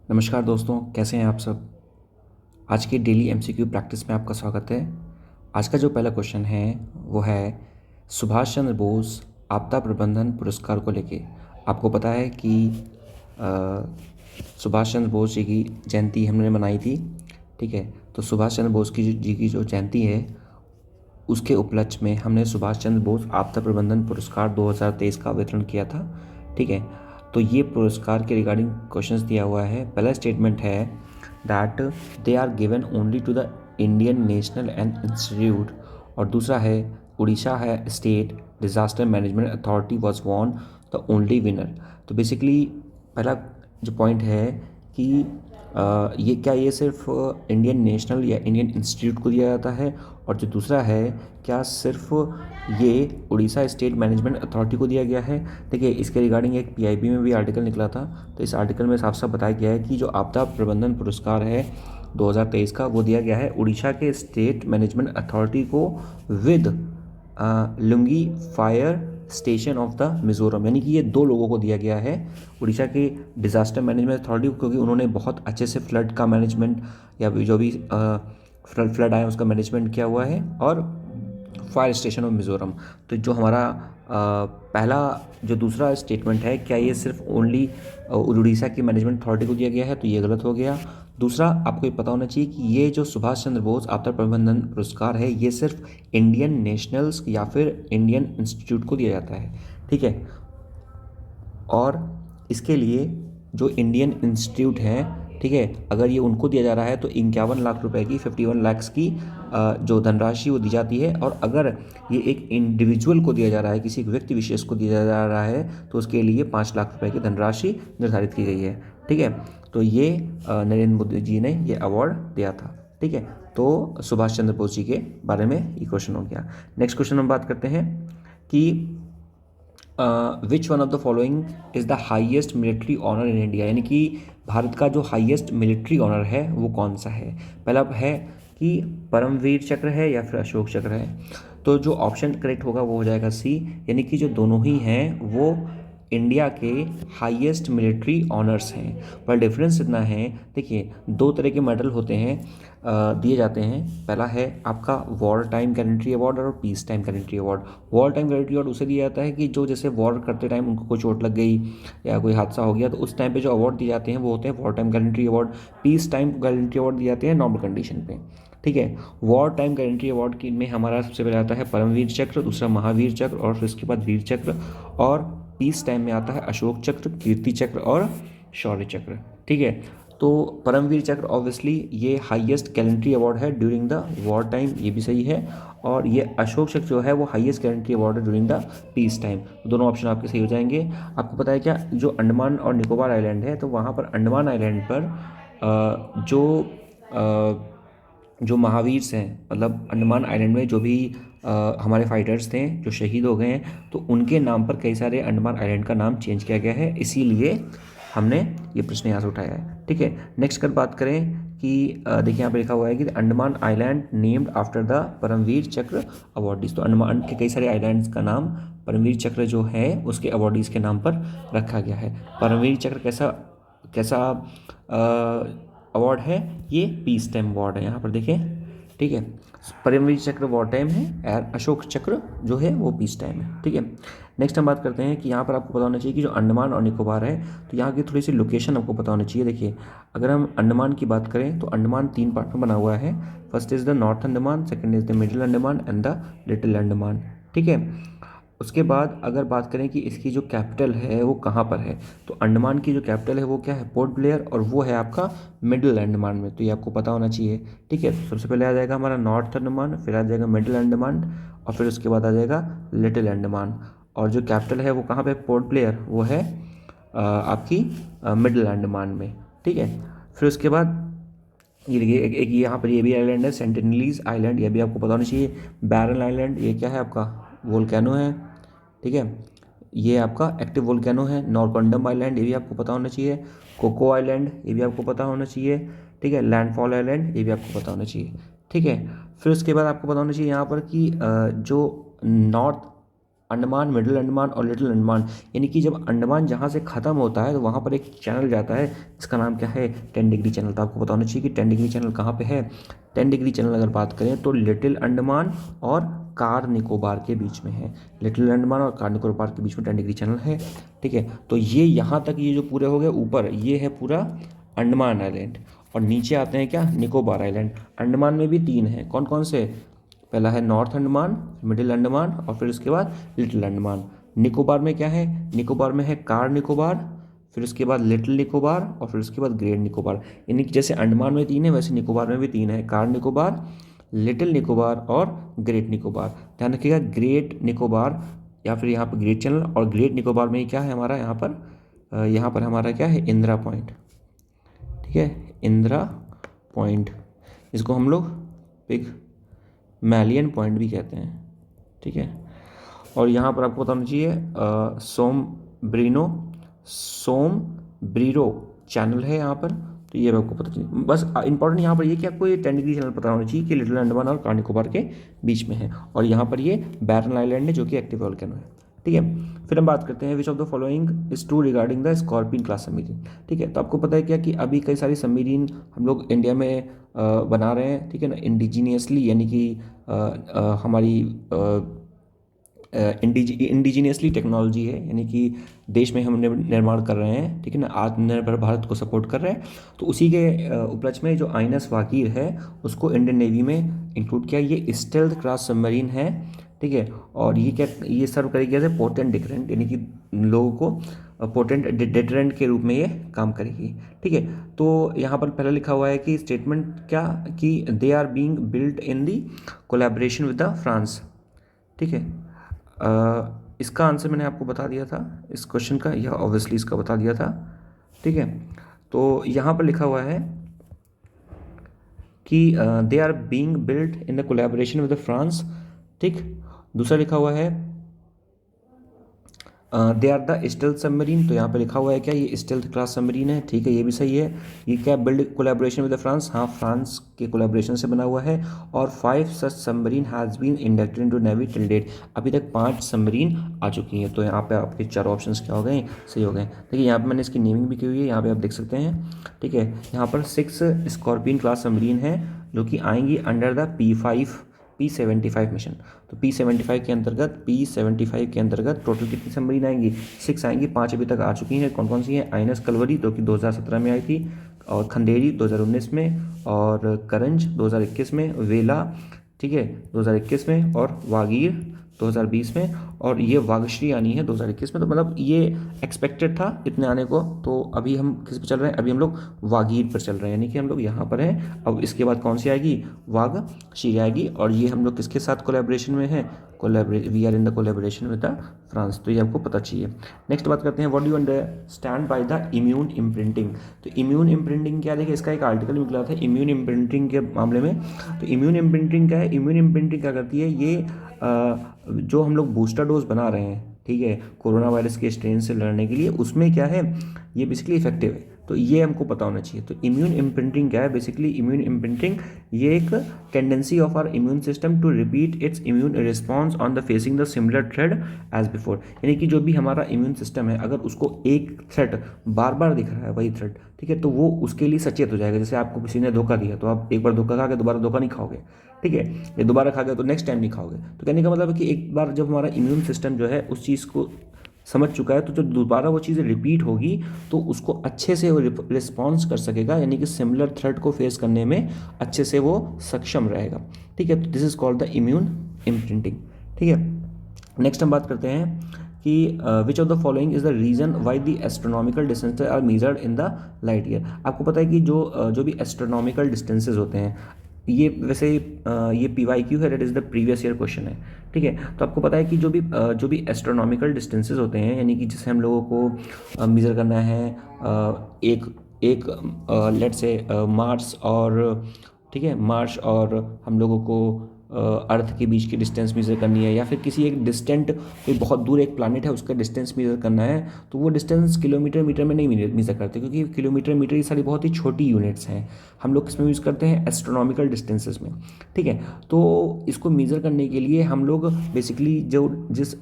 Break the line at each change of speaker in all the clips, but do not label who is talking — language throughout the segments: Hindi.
नमस्कार दोस्तों, कैसे हैं आप सब। आज की डेली एमसीक्यू प्रैक्टिस में आपका स्वागत है। आज का जो पहला क्वेश्चन है वो है सुभाष चंद्र बोस आपदा प्रबंधन पुरस्कार को लेके। आपको पता है कि सुभाष चंद्र बोस जी की जयंती हमने मनाई थी। ठीक है, तो सुभाष चंद्र बोस जी की जो जयंती है उसके उपलक्ष्य में हमने सुभाष चंद्र बोस आपदा प्रबंधन पुरस्कार 2023 का वितरण किया था। ठीक है, तो ये पुरस्कार के रिगार्डिंग क्वेश्चंस दिया हुआ है। पहला स्टेटमेंट है that they are given only to the Indian national and institute, और दूसरा है उड़ीसा है state disaster management authority was won the only winner. तो बेसिकली पहला जो पॉइंट है कि ये सिर्फ इंडियन नेशनल या इंडियन इंस्टीट्यूट को दिया जाता है, और जो दूसरा है क्या सिर्फ ये उड़ीसा स्टेट मैनेजमेंट अथॉरिटी को दिया गया है। देखिए, इसके रिगार्डिंग एक पीआईबी में भी आर्टिकल निकला था, तो इस आर्टिकल में साफ साफ बताया गया है कि जो आपदा प्रबंधन पुरस्कार है 2023 का वो दिया गया है उड़ीसा के स्टेट मैनेजमेंट अथॉरिटी को with lungi fire station of the Mizoram, यानी कि ये दो लोगों को दिया गया है। उड़ीसा के डिज़ास्टर मैनेजमेंट अथॉरिटी को, क्योंकि उन्होंने बहुत अच्छे से फ्लड का मैनेजमेंट या जो भी फ्लड आया उसका मैनेजमेंट किया हुआ है, और फायर स्टेशन ऑफ मिज़ोरम। तो जो हमारा पहला जो दूसरा स्टेटमेंट है, क्या ये सिर्फ ओनली उड़ीसा की मैनेजमेंट अथॉरिटी को दिया गया है, तो ये गलत हो गया। दूसरा, आपको ये पता होना चाहिए कि ये जो सुभाष चंद्र बोस आपदा प्रबंधन पुरस्कार है ये सिर्फ इंडियन नेशनल्स या फिर इंडियन इंस्टीट्यूट को दिया जाता है। ठीक है, और इसके लिए जो इंडियन इंस्टीट्यूट हैं, ठीक है, अगर ये उनको दिया जा रहा है तो 51 लाख रुपए की 51 लैक्स की जो धनराशि वो दी जाती है, और अगर ये एक इंडिविजुअल को दिया जा रहा है, किसी एक व्यक्ति विशेष को दिया जा रहा है, तो उसके लिए 5 लाख रुपए की धनराशि निर्धारित की गई है। ठीक है, तो ये नरेंद्र मोदी जी ने ये अवार्ड दिया था। ठीक है, तो सुभाष चंद्र बोस जी के बारे में ये क्वेश्चन हो गया। नेक्स्ट क्वेश्चन हम बात करते हैं कि which one of the following is the highest military honour in India, यानी कि भारत का जो हाईएस्ट मिलिट्री ऑनर है वो कौन सा है। पहला है कि परमवीर चक्र है या फिर अशोक चक्र है। तो जो ऑप्शन करेक्ट होगा वो हो जाएगा सी, यानी कि जो दोनों ही हैं वो इंडिया के हाईएस्ट मिलिट्री ऑनर्स हैं। पर डिफरेंस इतना है, देखिए दो तरह के मेडल होते हैं, दिए जाते हैं। पहला है आपका वॉर टाइम गैलेंट्री अवार्ड और peace time gallantry award. War time gallantry award उसे दिया जाता है कि जो जैसे वॉर करते टाइम उनको कोई चोट लग गई या कोई हादसा हो गया, तो उस टाइम पे जो अवार्ड दिए जाते हैं वो होते हैं war time gallantry award. Peace time gallantry award दिए जाते हैं नॉर्मल कंडीशन पे। ठीक है, वॉर टाइम गैलेंट्री अवार्ड की में हमारा सबसे पहले आता है परमवीर चक्र, दूसरा महावीर चक्र, और फिर उसके बाद वीर चक्र, और पीस टाइम में आता है अशोक चक्र, कीर्ति चक्र और शौर्य चक्र। ठीक है, तो परमवीर चक्र ऑब्वियसली ये हाईएस्ट गैलेंट्री अवार्ड है ड्यूरिंग द वॉर टाइम, ये भी सही है। और ये अशोक चक्र जो है वो हाईएस्ट गैलेंट्री अवार्ड है ड्यूरिंग द पीस टाइम। दोनों ऑप्शन आपके सही हो जाएंगे। आपको पता है क्या, जो अंडमान और निकोबार आइलैंड है, तो वहाँ पर अंडमान आइलैंड पर जो महावीर हैं, मतलब अंडमान आइलैंड में जो भी हमारे फाइटर्स थे जो शहीद हो गए हैं, तो उनके नाम पर कई सारे अंडमान आइलैंड का नाम चेंज किया गया है, इसीलिए हमने ये प्रश्न यहाँ से उठाया है। ठीक है, नेक्स्ट कर बात करें कि देखिए यहाँ पे लिखा हुआ है कि Andaman island named after the Paramvir Chakra awardees. तो अंडमान के कई सारे आइलैंड्स का नाम परमवीर चक्र जो है उसके अवार्डीज के नाम पर रखा गया है। परमवीर चक्र कैसा कैसा अवार्ड है, ये पीस टाइम अवार्ड है, यहाँ पर देखें। ठीक है, परमवीर चक्र वॉर टाइम है और अशोक चक्र जो है वो पीस टाइम है। ठीक है, नेक्स्ट हम बात करते हैं कि यहाँ पर आपको पता होना चाहिए कि जो अंडमान और निकोबार है, तो यहाँ की थोड़ी सी लोकेशन आपको पता होनी चाहिए। देखिए, अगर हम अंडमान की बात करें तो अंडमान 3 पार्ट में बना हुआ है। First is the north Andaman, second is the middle Andaman and the little Andaman. ठीक है, उसके बाद अगर बात करें कि इसकी जो कैपिटल है वो कहाँ पर है, तो अंडमान की जो कैपिटल है वो क्या है, पोर्ट ब्लेयर, और वो है आपका मिडिल अंडमान में, तो ये आपको पता होना चाहिए। ठीक है, तो सबसे पहले आ जाएगा हमारा नॉर्थ अंडमान, फिर आ जाएगा मिडिल अंडमान, और फिर उसके बाद आ जाएगा लिटिल अंडमान। और जो कैपिटल है वो कहाँ पे, पोर्ट ब्लेयर, वो है आपकी मिडिल अंडमान में। ठीक है, फिर उसके बाद ये देखिए एक यहाँ पर ये भी आइलैंड है सेंटिनलीज आइलैंड, ये भी आपको पता होना चाहिए। बैरन आइलैंड, ये क्या है आपका, वोल्केनो है। ठीक है, ये आपका एक्टिव वोल्केनो है। नॉरकंडम आइलैंड, ये भी आपको पता होना चाहिए। कोको आइलैंड, ये भी आपको पता होना चाहिए। ठीक है, लैंडफॉल आइलैंड, ये भी आपको पता होना चाहिए। ठीक है, फिर उसके बाद आपको पता होना चाहिए यहाँ पर कि जो नॉर्थ अंडमान, मिडिल अंडमान और लिटिल अंडमान। यानी कि जब अंडमान जहाँ से ख़त्म होता है तो वहाँ पर एक चैनल जाता है, इसका नाम क्या है, 10 डिग्री चैनल। तो आपको पता होना चाहिए कि 10 डिग्री चैनल कहाँ पे है। 10 डिग्री चैनल अगर बात करें तो लिटिल अंडमान और कार निकोबार के बीच में है। लिटिल अंडमान और कार निकोबार के बीच में 10 डिग्री चैनल है, ठीक है। तो ये यहाँ तक ये जो पूरे हो गए, ऊपर ये है पूरा अंडमान आइलैंड, और नीचे आते हैं क्या, निकोबार आइलैंड। अंडमान में भी 3 हैं, कौन कौन से, पहला है नॉर्थ अंडमान, मिडिल अंडमान और फिर उसके बाद लिटिल अंडमान। निकोबार में क्या है, निकोबार में है कार निकोबार, फिर उसके बाद लिटिल निकोबार और फिर उसके बाद ग्रेट निकोबार। यानी कि जैसे अंडमान में 3 है वैसे निकोबार में भी 3 है, कार निकोबार, लिटिल निकोबार और ग्रेट निकोबार। ध्यान रखिएगा, ग्रेट निकोबार या फिर यहाँ पर ग्रेट चैनल, और ग्रेट निकोबार में क्या है हमारा, यहाँ पर हमारा क्या है, इंदिरा पॉइंट, ठीक है, इंदिरा पॉइंट। इसको हम लोग पिग मैलियन पॉइंट भी कहते हैं, ठीक है। और यहाँ पर आपको बताना चाहिए सोम ब्रीरो चैनल है यहाँ पर, तो ये आपको पता चाहिए। बस इंपॉर्टेंट यहाँ पर ये कि आपको ये 10 डिग्री चैनल पता होना चाहिए कि लिटिल अंडमान और कार निकोबार के बीच में है, और यहाँ पर ये बैरन आइलैंड है जो कि एक्टिव वोल्केनो है, ठीक है। फिर हम बात करते हैं विच of the following is true regarding the scorpion class submarine, ठीक है। तो आपको पता है क्या कि अभी कई सारी सबमरीन हम लोग इंडिया में बना रहे हैं, ठीक है ना, इंडिजीनियसली, यानी कि हमारी इंडिजीनियसली टेक्नोलॉजी है, यानी कि देश में हम निर्माण कर रहे हैं, ठीक है ना, आत्मनिर्भर भारत को सपोर्ट कर रहे हैं। तो उसी के उपलक्ष्य में जो INS वागीर है उसको इंडियन नेवी में इंक्लूड किया। ये स्टेल्थ क्लास सबमरीन है, ठीक है, और ये सर्व करेगी एज ए पोटेंट डिटरेंट, यानी कि लोगों को पोटेंट डिटरेंट के रूप में ये काम करेगी, ठीक है। तो यहाँ पर पहले लिखा हुआ है कि स्टेटमेंट क्या, कि they are being built in the collaboration with the France, ठीक है। इसका आंसर मैंने आपको बता दिया था इस क्वेश्चन का, या ऑब्वियसली इसका बता दिया था, ठीक है। तो यहाँ पर लिखा हुआ है कि they are being built in the collaboration with the France, ठीक। दूसरा लिखा हुआ है they are the stealth submarine, तो यहाँ पे लिखा हुआ है क्या, ये स्टेल्थ क्लास सबमरीन है, ठीक है, ये भी सही है। ये क्या, build collaboration with the France, हाँ, फ्रांस के कोलैबोरेशन से बना हुआ है। और 5 such submarine has been inducted into navy till date, अभी तक 5 सबमरीन आ चुकी हैं। तो यहाँ पे आपके 4 ऑप्शंस क्या हो गए, सही हो गए। देखिए यहाँ पे मैंने इसकी नेमिंग भी की हुई है, यहाँ पे आप देख सकते हैं, ठीक है। यहाँ पर 6 स्कॉर्पियन क्लास सबमरीन है जो कि आएंगी अंडर द P75 मिशन। तो P75 के अंतर्गत टोटल कितनी सबमरीन आएंगी, 6 आएंगी। 5 अभी तक आ चुकी हैं, कौन कौन सी हैं, INS कलवरी जो कि 2017 में आई थी, और खंडेरी 2019 में, और करंज 2021 में, वेला, ठीक है, 2021 में, और वागीर 2020 में, और ये वागश्री आनी है 2021 में। तो मतलब ये एक्सपेक्टेड था इतने आने को। तो अभी हम किस पे चल रहे हैं, अभी हम लोग वागीर पर चल रहे हैं, यानी कि हम लोग यहाँ पर हैं। अब इसके बाद कौन सी आएगी, वागश्री आएगी, और ये हम लोग किसके साथ कोलैबोरेशन में है, we are in the collaboration with the France, तो ये आपको पता चाहिए। नेक्स्ट बात करते हैं, what do you understand by the immune imprinting. तो इम्यून इम्प्रिंटिंग क्या, देखिए इसका एक आर्टिकल निकला था इम्यून इम्प्रिंटिंग के मामले में। तो इम्यून इम्प्रिंटिंग क्या है, इम्यून इम्प्रिंटिंग क्या करती है, ये जो हम लोग बूस्टर डोज बना रहे हैं, ठीक है, कोरोना वायरस के स्ट्रेन से लड़ने के लिए, उसमें क्या है, ये बेसिकली इफेक्टिव है। तो ये हमको पता होना चाहिए। तो इम्यून इम्प्रिंटिंग क्या है, बेसिकली इम्यून इम्प्रिंटिंग ये एक tendency of our immune system to repeat its immune response on the facing the similar thread as before. यानी कि जो भी हमारा इम्यून सिस्टम है, अगर उसको एक थ्रेड बार बार दिख रहा है, वही थ्रेड, ठीक है, तो वो उसके लिए सचेत हो जाएगा। जैसे आपको किसी ने धोखा दिया, तो आप एक बार धोखा खा के दोबारा धोखा नहीं खाओगे, ठीक है, ये दोबारा खा गए तो नेक्स्ट टाइम नहीं खाओगे। तो कहने का मतलब है कि एक बार जब हमारा इम्यून सिस्टम जो है उस चीज़ को समझ चुका है, तो जब दोबारा वो चीज़ें रिपीट होगी तो उसको अच्छे से वो रिस्पॉन्स कर सकेगा, यानी कि सिमिलर थ्रेट को फेस करने में अच्छे से वो सक्षम रहेगा, ठीक है। तो this is called the immune imprinting, ठीक है। नेक्स्ट हम बात करते हैं कि which of the following is the reason why the astronomical distances are measured in the light year. आपको पता है कि जो भी एस्ट्रोनॉमिकल डिस्टेंसेज होते हैं, ये वैसे ये PYQ है, that is the previous year question है, ठीक है। तो आपको पता है कि जो भी एस्ट्रोनॉमिकल डिस्टेंसेज होते हैं, यानी कि जैसे हम लोगों को मेज़र करना है एक लेट से मार्स और, ठीक है, मार्स और हम लोगों को अर्थ के बीच की डिस्टेंस मेज़र करनी है, या फिर किसी एक डिस्टेंट कोई बहुत दूर एक प्लानट है उसका डिस्टेंस मेज़र करना है, तो वो डिस्टेंस किलोमीटर मीटर में नहीं मेज़र करते, क्योंकि किलोमीटर मीटर ये सारी बहुत ही छोटी यूनिट्स हैं। हम लोग किसमें यूज़ करते हैं? एस्ट्रोनॉमिकल डिस्टेंसेस में। ठीक है, तो इसको मेज़र करने के लिए हम लोग बेसिकली जो जिस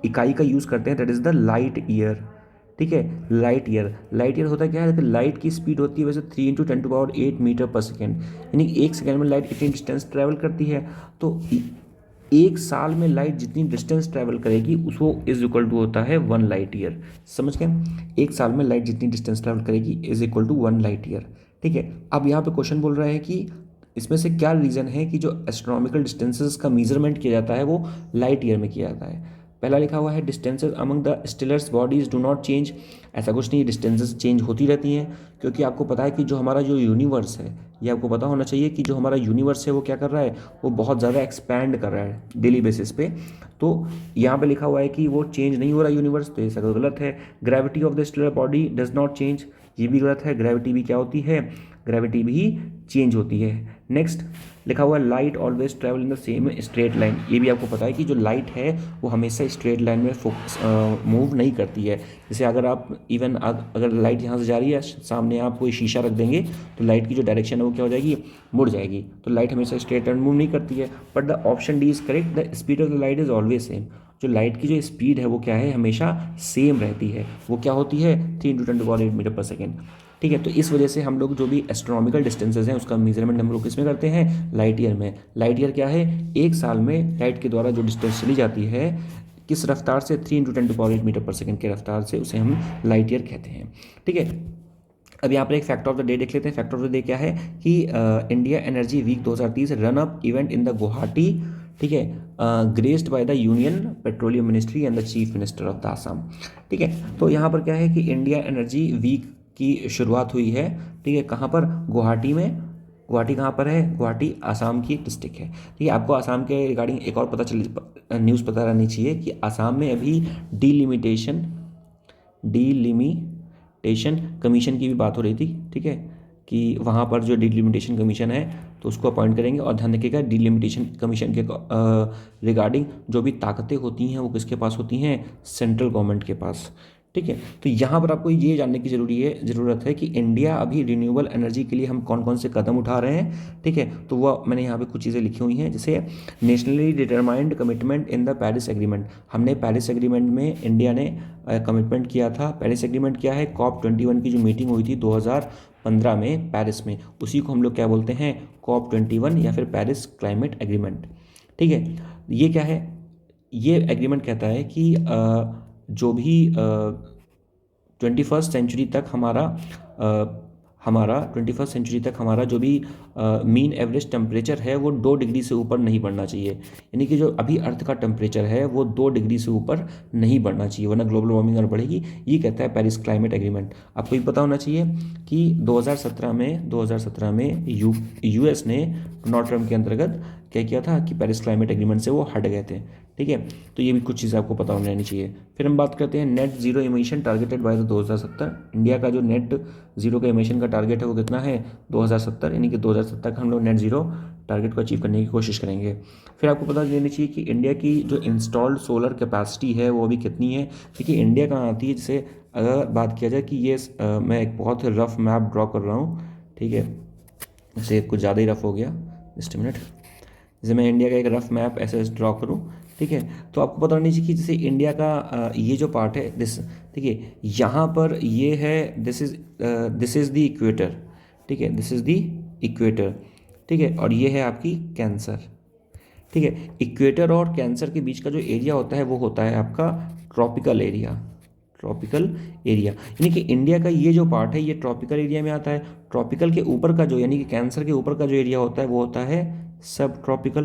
इकाई का यूज़ करते हैं that is the light year. ठीक है, लाइट ईयर होता क्या है? लाइट की स्पीड होती है वैसे 3 × 10⁸ मीटर पर सेकेंड, यानी एक सेकेंड में लाइट इतनी डिस्टेंस ट्रैवल करती है। तो एक साल में लाइट जितनी डिस्टेंस ट्रैवल करेगी उसको इज इक्वल टू होता है 1 लाइट ईयर। समझ गए? एक साल में लाइट जितनी डिस्टेंस ट्रैवल करेगी is equal to 1 light year. ठीक है, अब यहाँ पे क्वेश्चन बोल रहा है कि इसमें से क्या रीज़न है कि जो एस्ट्रोनॉमिकल डिस्टेंसेस का मेजरमेंट किया जाता है वो लाइट ईयर में किया जाता है। पहला लिखा हुआ है distances among the stellars bodies do not change. ऐसा कुछ नहीं, डिस्टेंसेस चेंज होती रहती हैं, क्योंकि आपको पता है कि जो हमारा जो यूनिवर्स है, ये आपको पता होना चाहिए कि जो हमारा यूनिवर्स है वो क्या कर रहा है, वो बहुत ज़्यादा एक्सपैंड कर रहा है डेली बेसिस पे। तो यहाँ पे लिखा हुआ है कि वो चेंज नहीं हो रहा यूनिवर्स, तो ये सब गलत है। Gravity of the stellar body does not change, ये भी गलत है। ग्रेविटी भी क्या होती है? ग्रेविटी भी चेंज होती है। नेक्स्ट लिखा हुआ है light always travel in the same straight line. ये भी आपको पता है कि जो लाइट है वो हमेशा स्ट्रेट लाइन में फोकस मूव नहीं करती है। जैसे अगर आप इवन अगर लाइट यहाँ से जा रही है, सामने आप कोई शीशा रख देंगे तो लाइट की जो डायरेक्शन है वो क्या हो जाएगी? मुड़ जाएगी। तो लाइट हमेशा स्ट्रेट लाइन मूव नहीं करती है। But the option D is correct, the speed of the light is always same. जो लाइट की जो स्पीड है वो क्या है? हमेशा सेम रहती है। वो क्या होती है? 3 × 10⁸ मीटर पर सेकेंड। ठीक है, तो इस वजह से हम लोग जो भी एस्ट्रोनॉमिकल डिस्टेंसेज हैं उसका मेजरमेंट हम लोग किसमें करते हैं? लाइट ईयर में। लाइट ईयर क्या है? एक साल में लाइट के द्वारा जो डिस्टेंस चली जाती है किस रफ्तार से? 3 × 10⁸ मीटर पर सेकेंड के रफ्तार से, उसे हम लाइट ईयर कहते हैं। ठीक है, अब यहाँ पर एक फैक्ट ऑफ द डे देख लेते हैं। फैक्ट ऑफ द डे क्या है कि India energy week 2030 run up event in the Guwahati, ठीक है, graced by the union petroleum ministry and the chief minister of the Assam. ठीक है, तो यहाँ पर क्या है कि इंडिया एनर्जी वीक की शुरुआत हुई है। ठीक है, कहाँ पर? गुवाहाटी में। गुवाहाटी कहाँ पर है? गुवाहाटी आसाम की एक डिस्ट्रिक्ट है। ठीक है, आपको आसाम के रिगार्डिंग एक और न्यूज़ पता रहनी चाहिए कि आसाम में अभी डीलिमिटेशन कमीशन की भी बात हो रही थी। ठीक है, कि वहाँ पर जो डीलिमिटेशन कमीशन है तो उसको अपॉइंट करेंगे। और ध्यान रखिएगा डीलिमिटेशन कमीशन के रिगार्डिंग जो भी ताकतें होती हैं वो किसके पास होती हैं? सेंट्रल गवर्नमेंट के पास। ठीक है, तो यहाँ पर आपको ये जानने की ज़रूरत है कि इंडिया अभी रिन्यूएबल एनर्जी के लिए हम कौन कौन से कदम उठा रहे हैं। ठीक है, तो वह मैंने यहाँ पे कुछ चीज़ें लिखी हुई हैं, जैसे nationally determined commitment in the Paris agreement. हमने पेरिस एग्रीमेंट में इंडिया ने कमिटमेंट किया था। पेरिस एग्रीमेंट क्या है? COP21 की जो मीटिंग हुई थी 2015 में पेरिस में, उसी को हम लोग क्या बोलते हैं? COP21 या फिर पेरिस क्लाइमेट एग्रीमेंट। ठीक है, ये क्या है? ये एग्रीमेंट कहता है कि जो भी 21st सेंचुरी तक हमारा जो भी मीन एवरेज टेम्परेचर है वो 2 डिग्री से ऊपर नहीं बढ़ना चाहिए। यानी कि जो अभी अर्थ का टेम्परेचर है वो 2 डिग्री से ऊपर नहीं बढ़ना चाहिए, वरना ग्लोबल वार्मिंग और बढ़ेगी। ये कहता है पेरिस क्लाइमेट एग्रीमेंट। आपको ये पता होना चाहिए कि 2017 में यूएस ने डोनाल्ड ट्रम्प के अंतर्गत क्या किया था कि पेरिस क्लाइमेट एग्रीमेंट से वो हट गए थे। ठीक है, तो ये भी कुछ चीज़ें आपको पता होनी चाहिए। फिर हम बात करते हैं net zero emission targeted by 2070। India का जो नेट जीरो का इमिशन का टारगेट है वो कितना है? 2070, यानी कि 2070 तक हम लोग नेट जीरो टारगेट को अचीव करने की कोशिश करेंगे। फिर आपको पता देनी चाहिए कि इंडिया की जो इंस्टॉल्ड सोलर कैपेसिटी है वो अभी कितनी है। देखिए इंडिया कहाँ आती है, जैसे अगर बात किया जाए कि ये मैं एक बहुत रफ मैप ड्रॉ कर रहा हूँ। ठीक है, जैसे कुछ ज़्यादा ही रफ हो गया, जस्ट मिनट। जैसे मैं इंडिया का एक रफ मैप ऐसे ड्रॉ करूँ, ठीक है, तो आपको पता होनी चाहिए कि जैसे इंडिया का ये जो पार्ट है दिस, ठीक है, यहाँ पर ये है, दिस इज़ द इक्वेटर। ठीक है, दिस इज़ द इक्वेटर। ठीक है, और ये है आपकी कैंसर। ठीक है, इक्वेटर और कैंसर के बीच का जो एरिया होता है वो होता है आपका ट्रॉपिकल एरिया। यानी कि इंडिया का ये जो पार्ट है ये ट्रॉपिकल एरिया में आता है। ट्रॉपिकल के ऊपर का जो, यानी कि कैंसर के ऊपर का जो एरिया होता है वो होता है सब ट्रॉपिकल।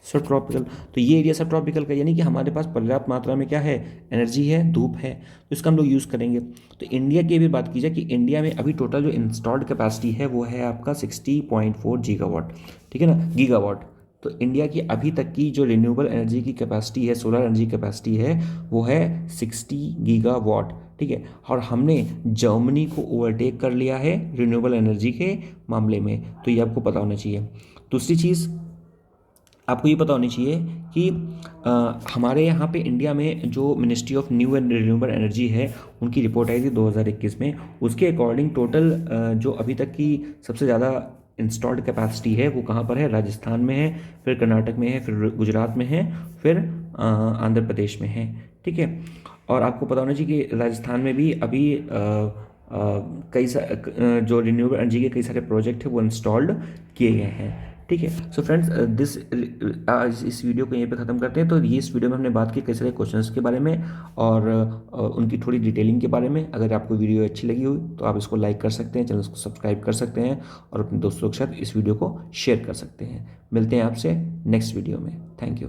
तो ये एरिया सब ट्रॉपिकल का, यानी कि हमारे पास पर्याप्त मात्रा में क्या है? एनर्जी है, धूप है, तो इसका हम लोग यूज़ करेंगे। तो इंडिया की भी बात की जाए कि इंडिया में अभी टोटल जो इंस्टॉल्ड कैपेसिटी है वो है आपका 60.4 गीगावाट। ठीक है ना, गीगावाट। तो इंडिया की अभी तक की जो रिन्यूएबल एनर्जी की कैपेसिटी है, सोलर एनर्जी कैपेसिटी है, वो है 60 गीगावाट। ठीक है। और हमने जर्मनी को ओवरटेक कर लिया है रिन्यूएबल एनर्जी के मामले में, तो ये आपको पता होना चाहिए। दूसरी चीज़ आपको ये पता होनी चाहिए कि हमारे यहाँ पे इंडिया में जो ministry of new and renewable energy है, उनकी रिपोर्ट आई थी 2021 में। उसके अकॉर्डिंग टोटल जो अभी तक की सबसे ज़्यादा इंस्टॉल्ड कैपेसिटी है वो कहाँ पर है, राजस्थान में है, फिर कर्नाटक में है, फिर गुजरात में है, फिर आंध्र प्रदेश में है, ठीक है। और आपको पता होना चाहिए कि राजस्थान में भी अभी जो रिन्यूएबल एनर्जी के कई सारे प्रोजेक्ट हैं वो इंस्टॉल्ड किए गए हैं, ठीक है। सो फ्रेंड्स आज इस वीडियो को यहीं पे ख़त्म करते हैं। तो ये इस वीडियो में हमने बात की कई सारे क्वेश्चंस के बारे में और उनकी थोड़ी डिटेलिंग के बारे में। अगर आपको वीडियो अच्छी लगी हो तो आप इसको लाइक कर सकते हैं, चैनल को सब्सक्राइब कर सकते हैं और अपने दोस्तों के साथ इस वीडियो को शेयर कर सकते हैं। मिलते हैं आपसे नेक्स्ट वीडियो में। Thank you.